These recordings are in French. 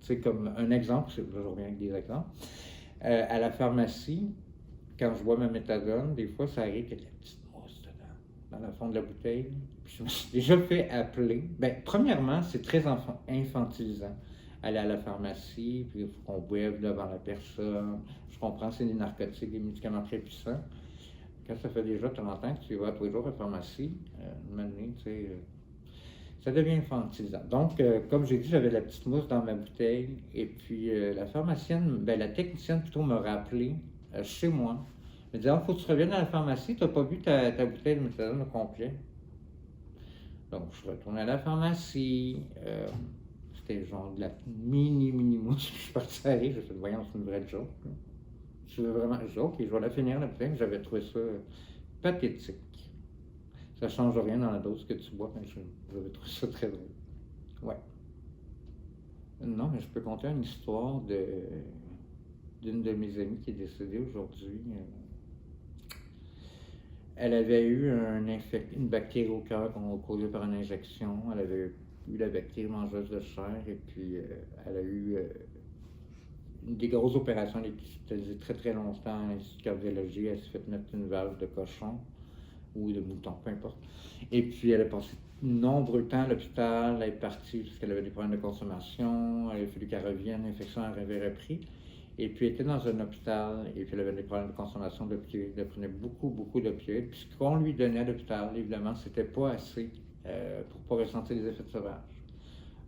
Tu sais, comme un exemple, là, je reviens avec des exemples. À la pharmacie, quand je bois ma méthadone, des fois, ça arrive qu'il y a de la petite mousse dedans, dans le fond de la bouteille. Puis je me suis déjà fait appeler. Ben, premièrement, c'est très infantilisant. Aller à la pharmacie, puis il faut qu'on boive devant la personne. Je comprends, c'est des narcotiques, des médicaments très puissants. Quand ça fait déjà 30 ans que tu vas tous les jours à la pharmacie, une année, tu sais, ça devient infantilisant. Donc, comme j'ai dit, j'avais la petite mousse dans ma bouteille. Et puis, la pharmacienne, ben, la technicienne plutôt m'a rappelé chez moi. Elle me dit, ah, faut que tu reviennes à la pharmacie, tu n'as pas bu ta bouteille de méthadone au complet. Donc, je retourne à la pharmacie. C'était genre de la mini mousse. Je suis parti à rire, j'ai fait, voyons, c'est une vraie joke. Je veux vraiment, je dis, ok, je vais la finir la bouteille. J'avais trouvé ça pathétique. Ça ne change rien dans la dose que tu bois, mais j'avais trouvé ça très drôle. Ouais. Non, mais je peux conter une histoire d'une de mes amies qui est décédée aujourd'hui. Elle avait eu une bactérie au cœur causée par une injection. Elle avait eu la bactérie mangeuse de chair et puis elle a eu des grosses opérations elle a très très longtemps à l'Institut de cardiologie. Elle s'est fait mettre une valve de cochon ou de mouton, peu importe. Et puis elle a passé nombreux temps à l'hôpital, elle est partie parce qu'elle avait des problèmes de consommation, il a fallu qu'elle revienne, l'infection avait repris. Et puis elle était dans un hôpital, et puis elle avait des problèmes de consommation d'opioïdes, elle prenait beaucoup d'opioïdes. Puis ce qu'on lui donnait à l'hôpital, évidemment, c'était pas assez pour ne pas ressentir les effets de sauvage.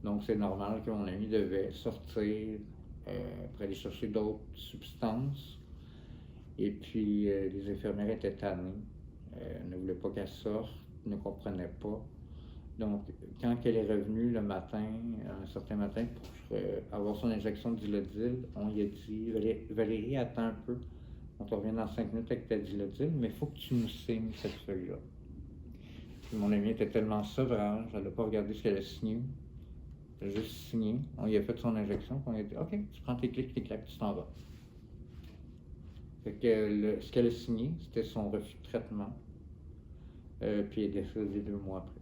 Donc c'est normal que mon ami devait sortir pour aller chercher d'autres substances. Et puis les infirmières étaient tannées, ne voulaient pas qu'elle sorte, ne comprenaient pas. Donc, quand elle est revenue le matin, un certain matin, pour avoir son injection de Dilaudil, on lui a dit, Valérie, attends un peu, on te revient dans 5 minutes avec ta Dilaudil, mais il faut que tu nous signes cette feuille-là. Puis mon ami était tellement sauvage, elle n'a pas regardé ce qu'elle a signé, elle a juste signé, on lui a fait son injection, puis on lui a dit, OK, tu prends tes clics, tes claques, tu t'en vas. Fait que ce qu'elle a signé, c'était son refus de traitement, puis elle est décédée 2 mois après.